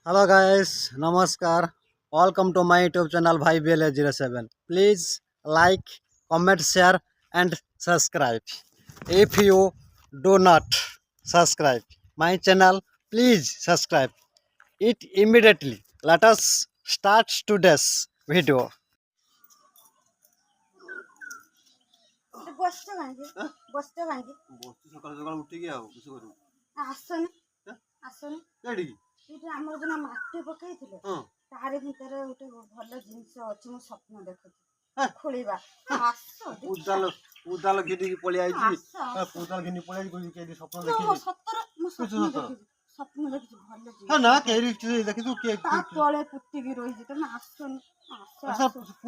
Hello guys, Namaskar. Welcome to my YouTube channel Bhai BLA07. Please like, comment, share and subscribe. If you do not subscribe my channel, please subscribe it immediately. Let us start today's video. ବସିଛ କାହିଁକି ବସିଛ କାହିଁକି ବସିଛି ସକାଳୁ ସକାଳୁ ଉଠିକି ଆଉ କିସ କରିବୁ? ଆସନି ହଁ? ଆସନି ଏଠିକି? ଏଇଠି ଆମର ଜଣେ ମାଟି ପକେଇଥିଲେ ହଁ। ତାରି ଭିତରେ ଗୋଟେ ଭଲ ଜିନିଷ ଅଛି ମୁଁ ସ୍ୱପ୍ନ ଦେଖୁଛି ହେ? ଖୋଳିବା ଆସ ଉଦାଲ ଘିନିକି ପଳେଇ ଆଇଛି। ଆସ ଉଦାଲ ଘିନି ପଳେଇ ଆଇଛି କହୁଛି କେହି ସ୍ୱପ୍ନ ମୁଁ ଦେଖିଛି। ସତରେ ମୁଁ କିଛି ସ୍ୱପ୍ନ ସତର? ଦେଖିଛି ସ୍ୱପ୍ନ ଦେଖିଛି ଭଲ ହଁ ଜିନିଷ ନା କେହି ଦେଖିଛୁ କିଏ ତା ତଳେ ପୁତିକି ରହିଛି ତମେ ଆସନି ଆସ ଆସ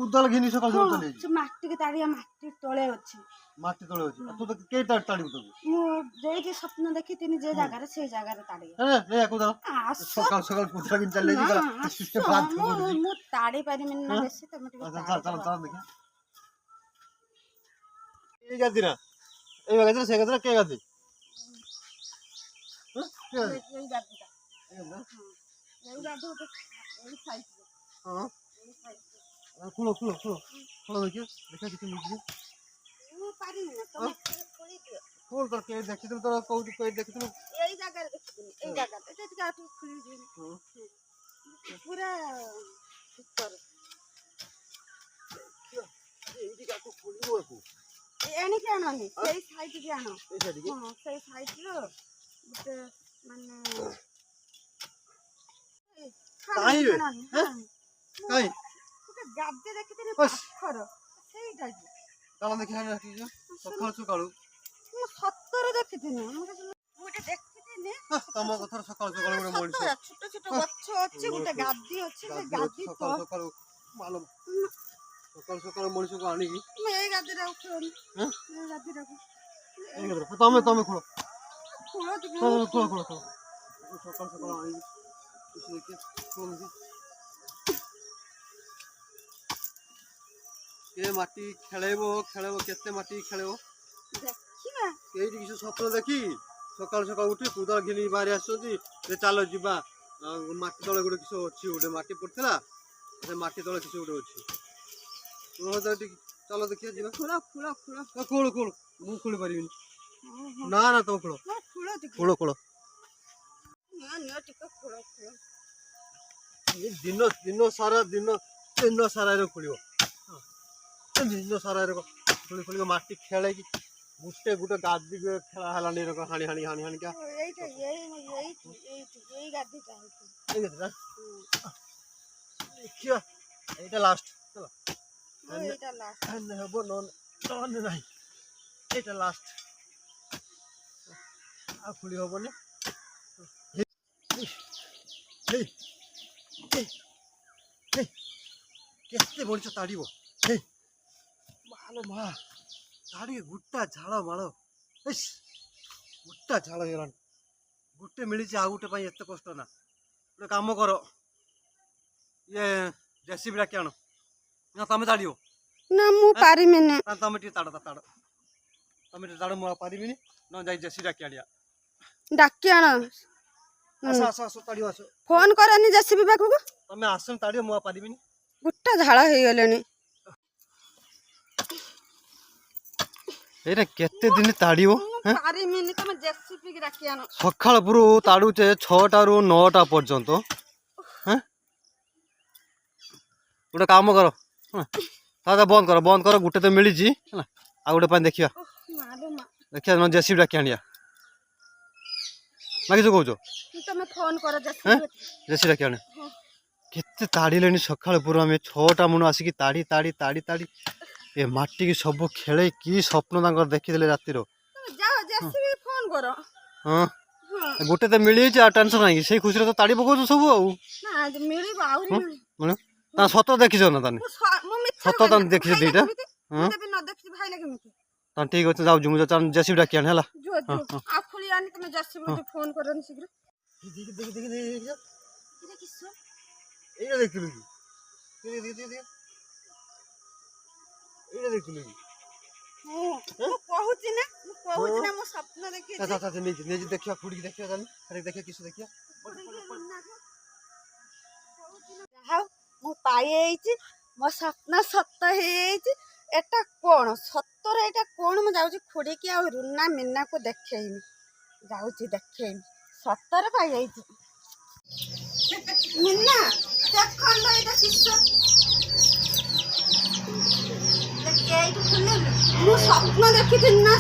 ଉଦାଲ ଘିନି ସକାଳୁ ସକାଳୁ ହଁ, ଚଲେଇଛି। ସେ ମାଟିକି ତାଡ଼ିଆ ମାଟି ତଳେ ଅଛି ମାଟି ତଳେ ଅଛି। ଆଉ ତୁ ତ କେହି ତାଡ଼ିବୁ ତାକୁ? ମୁଁ ଯୋଉଠି ସ୍ୱପ୍ନ ଦେଖିଥିଲି ଯେ ଜାଗାରେ ସେଇ ଜାଗାରେ ତାଡ଼ିଆ ଆସ ସକାଳୁ ସକାଳୁ କୁଦା ଘିନି ଚାଲିଯାଇଛି ନା, ଗଲା। ଆସ, ମୁଁ ତାଡ଼ି ପାରିବିନି ନା ବେଶୀ ତମେ ଟିକେ ଚାଲ ତାଡ଼ି ଚାଲ ଦବ। ଚାଲ ଦେଖିଆ। ଏଇ ଗାଦି ନା ଏଇ ଗାଦି ସେ ଗାଦି କେ ଗାଦି? ଏଇ ଗାଦିଟା ଏଇ ଗାଦି ଗୋଟେ ଏଇ ସାଇଜରେ ହଁ ଏଇ ସାଇଜରେ ଖୋଳ ଖୋଳ ଖୋଳ ଖୋଳ ଦେଖିଆ ଦେଖିଆ କିଛି ମିଳିଛି। ମୁଁ ପାରିବି ନା ତମେ ଖୋଳି ଦିଅ ଖୋଳ ତ କେହି ଦେଖିଥିଲୁ ତ କହୁଛୁ କେହି ଦେଖିଥିଲୁ। ଏଇ ଜାଗାରେ ଦେଖିଥିଲି ଏଇ ଜାଗାରେ ଏଇଟା ଟିକେ ଆଉ ଖୋଳି ଦିଅ ପୁରା ଭିତରେ ଏଇଠି କାକୁ ଖୋଳିବୁ ଆକୁ। ଏଣିକି ଆଣନି ସେଇ ସାଇଜ୍ ଆଣ ଏଇ ସାଇଡିକି? ହଁ ସେଇ ସାଇଜର ଗୋଟେ ମାନେ କାହିଁ ବେ? ଆଣନି କାହିଁ? ଗୋଟେ ଗାଦି ଦେଖିଥିଲି ହସ୍। ପାଖର ସେଇଟା କି ଚାଲ ଦେଖିଆ ସକାଳୁ ସକାଳୁ। ମୁଁ ସତରେ ଦେଖିଥିଲି ମୁଁ ଗୋଟେ ଦେଖିଥିଲି ତମ କଥାରେ ସକାଳୁ ସକାଳୁ ଗୋଟେ ମଣିଷ ଛୋଟ ଛୋଟ ଗଛ ଅଛି ଗୋଟେ ଗାଦି ଅଛି ସେ ଗାଦି ସକାଳୁ ସକାଳୁ ମାଲ ସକାଳୁ ସକାଳୁ ମଣିଷକୁ ଆଣିକି ମୁଁ ଏଇ ଗାଦିଟା ଉଠଉନି ଏଇ ଗାଦିଟାକୁ ତମେ ତମେ ଖୋଳ ଖୋଳ ଟିକେ ଖୋଳ ଖୋଳ ଖୋଳ ଖୋଳ ସକାଳୁ ସକାଳୁ ଆଣିକି କେ ମାଟି ଖେଳେଇବ ଖେଳେଇବ କେତେ ମାଟି ଖେଳେଇବ ଦେଖିବା ଏଇଠି କିଛି ସ୍ୱପ୍ନ ଦେଖି ସକାଳୁ ସକାଳୁ ଉଠି କୁଦଳ ଘିନି ବାହାରି ଆସୁଛନ୍ତି ଯେ ଚାଲ ଯିବା ମାଟି ତଳେ ଗୋଟେ କିଛି ଅଛି ଗୋଟେ ମାଟି ପଡ଼ିଥିଲା ସେ ମାଟି ତଳେ କିଛି ଗୋଟେ ଅଛି ଚାଲ ଦେଖିବା ଯିବା। ଖୋଳ ଖୋଳ ଖୋଳ ଖୋଳ ଖୋଳ ମୁଁ ଖୋଳି ପାରିବିନି। ନା ନା ତମ ଖୋଳ ଖୋଳ ଟିକେ ଖୋଳ ଖୋଳ ନିଅ ଟିକେ ଖୋଳ ଖୋଳ ଦିନ ଦିନ ସାରା ଦିନ ସାରା ଖୋଳିବ ଦିନ ସାରା ଖୋଳି ଖୋଳିକ ମାଟି ଖେଳେଇକି ଗୋଟେ ଗାଦି ଖେଳା ହେଲାନି ହାଣି ହାଣି ହାଣି ହାଣିକା ଏଇଟା ଏଇ ଗାଦିଟା ଦେଖିବା ଏଇଟା ଲାଷ୍ଟ ଏଇଟା ଲାଷ୍ଟ ହେବ ନହେଲେ ନାହିଁ ଏଇଟା ଲାଷ୍ଟ ଆଉ ଖୋଳି ହବନି। କେତେ ମଣିଷ ତାଡ଼ିବ ମାଲୋ ମା ତାଡ଼ିକି ଗୋଟା ଝାଳ ମାଳ ଗୋଟା ଝାଳ ହେଇଗଲାଣି ଗୋଟେ ମିଳିଛି ଆଉ ଗୋଟେ ପାଇଁ ଏତେ କଷ୍ଟ ନା ଗୋଟେ କାମ କର ଇଏ ଜେସିବି ଡାକି ଆଣ ନା ତମେ ତାଡ଼ିବ ନା ମୁଁ ପାରିବିନି ତମେ ଟିକେ ତାଡ଼ ତମେ ଟିକେ ତାଡ଼ ମୁଁ ଆଉ ପାରିବିନି ନ ଯାଇ ଜେସିବି ଡାକି ଆଣିବା ଡାକି ଆଣ ଆସ ଆସ ଆସ ତାଡ଼ିବ ଆସ ଫୋନ କରନି ଜେସିବି ପାଖକୁ ତମେ ଆସନି ତାଡ଼ିବ ମୁଁ ଆଉ ପାରିବିନି ଗୋଟା ଝାଳ ହେଇଗଲେଣି ଏଇଟା କେତେ ଦିନ ତାଡ଼ିବ ପାରିମିନି ତମେ ଜେସିବି ଡାକି ଆଣ ସକାଳ ପୁରୁ ତାଡ଼ୁଛେ 6ଟାରୁ 9ଟା ପର୍ଯ୍ୟନ୍ତ ଗୋଟେ କାମ କର ଦାଦା ବନ୍ଦ କର ଗୋଟେ ତ ମିଳିଛି ହେଲା ଆଉ ଗୋଟେ ପାଇଁ ଦେଖିବା ଦେଖିବା ଜେସିବି ଡାକି ଆଣିବା ନା କିଛି କହୁଛ ତମେ ଫୋନ କର ଜେସିବି ଡାକି ଆଣ କେତେ ତାଡ଼ିଲେଣି ସକାଳ ପୁରୁ ଆମେ 6ଟା ମୁଣ୍ଡ ଆସିକି ତାଡ଼ି ତାଡ଼ି ତାଡ଼ି ତାଡ଼ି ଏ ମାଟିକି ସବୁ ଖେଳେଇ କି ସ୍ୱପ୍ନ ତାଙ୍କର ଦେଖିଥିଲେ ରାତିର ହଁ ଗୋଟେ ତ ମିଳିଯାଇଛି ଆଉ ଟେନସନ ନାହିଁ ସେଇ ଖୁସିରେ ତ ତାଡ଼ି ପକଉଛୁ ସବୁ ଆଉ ତା ସତ ଦେଖିଛ ନା ତାନେ ସତ ତାନେ ଦେଖିଛ ଦିଟା ହଁ ତାନେ ଠିକ ଅଛି ଯାଉଛି ମୁଁ ଜେସିବି ଡାକି ଆଣି ହେଲା ଏଇଟା ଦେଖିଥିଲୁ କି ଏଇଟା ଦେଖିଥିଲୁ କି ମୁଁ କହୁଛି ନା ମୁଁ ସ୍ୱପ୍ନ ଦେଖିଛି ନେଇଛି ଦେଖିବା ଖୁଡ଼ିକି ଦେଖିବା ଦେଖିବା କିସ ଦେଖିବା ଯାହା ମୁଁ ପାଇଯାଇଛି ମୋ ସ୍ୱପ୍ନ ସତ ହେଇଯାଇଛି। ଏଟା କ'ଣ ସତରେ ଏଇଟା କ'ଣ ମୁଁ ଯାଉଛି ଖୁଡ଼ିକି ଆଉ ରୁନା ମିନାକୁ ଦେଖେଇନି ଯାଉଛି ଦେଖେଇନି ସତରେ ପାଇଯାଇଛି। ମିନା ଦେଖଣ୍ଡ ଏଇଟା କିସ ଏଇଠି ଖୋଲିଲୁ ମୁଁ ସ୍ୱପ୍ନ ଦେଖିଥିଲି ନା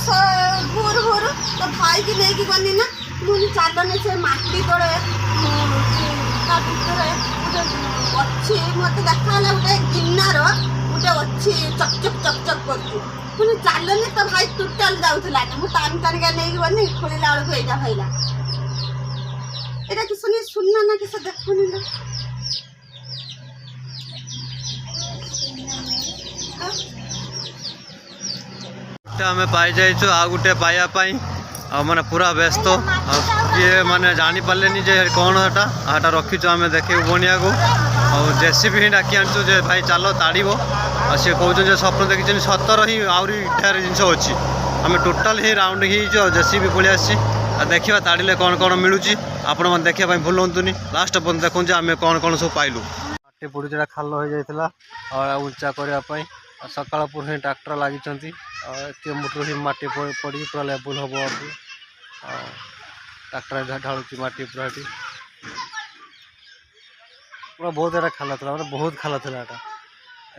ଭୋର ଭୋର ତ ଭାଇକି ନେଇକି ଗଲି ନା ମୁଁ ଚାଲନି ସେ ମାଟି ତଳେ ତା ଭିତରେ ଗୋଟେ ଅଛି ମୋତେ ଦେଖାହେଲା ଗୋଟେ ଗିନାର ଗୋଟେ ଅଛି ଚକଚକ୍ କରୁଛି ପୁଣି ଚାଲନି ତ ଭାଇ ଟୋଟାଲ ଯାଉଥିଲା ମୁଁ ଟାଣିକା ନେଇକି ଗଲି ଖୋଲିଲା ବେଳକୁ ଏଇଟା ଭାଇଲା ଏଇଟା କି ଶୁଣି ଶୁନା ନା କିସ ଦେଖୁନି ନା आमे पाई जाइछु आ गुटे पाया पाई आ माने पूरा व्यस्त किए माने जानी पारलेनी जे कौन हटा आटा रखीछु आमे देखे बनिया को और जेसीबी ही डाकी आनछु जे भाई चलो ताड़ीबो आ से कहउछ जे स्वप्न देखिछन 17 ही आउरी ढेर जिंस अछि आमे टोटल ही राउंड ही जो जेसीबी पळि आसी आ देखिबा ताड़ीले कौन कौन मिलुची आपण मन देखिया पई भूलंतुनी लास्ट पन देखुन जे आमे कौन कौन सब पाइलु माटी पुडी जेटा खाल हो जाइतला और उच्चा करिया पई सकाळ पुर ही ट्रैक्टर लागिचंती एते मोटर ही माटी पड़ी पूरा लेवल हम अभी ट्रैक्टर ढालुची माटी पूरा पूरा बहुत एटा खाला था मतलब बहुत खाला था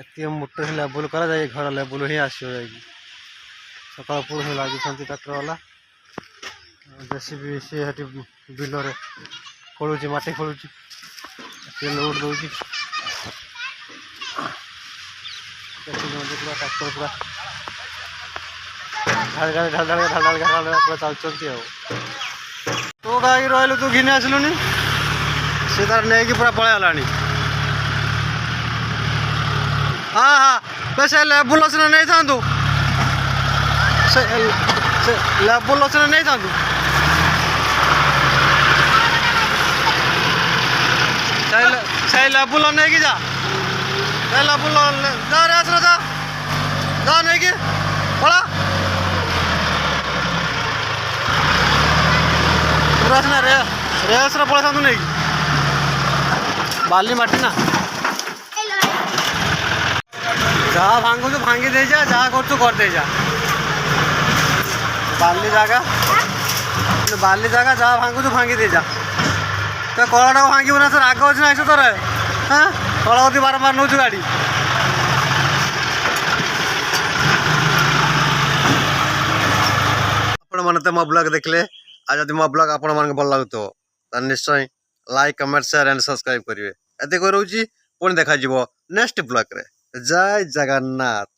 एते मोटर ही लेवल करा जाए घर लेवल ही आसो जाएगी सकाळ पुर ही लागिचंती ट्रैक्टर वाला जेसीबी से हटी बिलरे खोलुची माटी खोलुची से लोड दउची ट्रैक्टर पूरा ढाल पूरा चलती तो गाई रही तू घिनी आसलुनि सी तार नहीं पूरा पलैला हाँ हाँ बस लेबुल सिना नहीं था लेबुल सिना नहीं था से लेबुल नहीं कि जा लेबुल जा रे आसना जा नहीं कि पड़ा पूरा सिना रेस रे पड़ा नहीं बाली माटी ना जहाँ भांगु तू भांगी दे जा जहाँ कर दे जा बाली जगह जहाँ भांगु तू भांगी दे जा तो कलाटा भांगी ना सर आग अच्छे ना आस तोर हाँ कलावती बारंबार नौ गाड़ी मैंने मो ब्लॉग देखले आज जब मो ब्लॉग आपण मन भल लगुत निश्चय like comment share and subscribe करेंगे एत करूँ पुणी देखा नेक्स्ट ब्लॉग रे जय जगन्नाथ।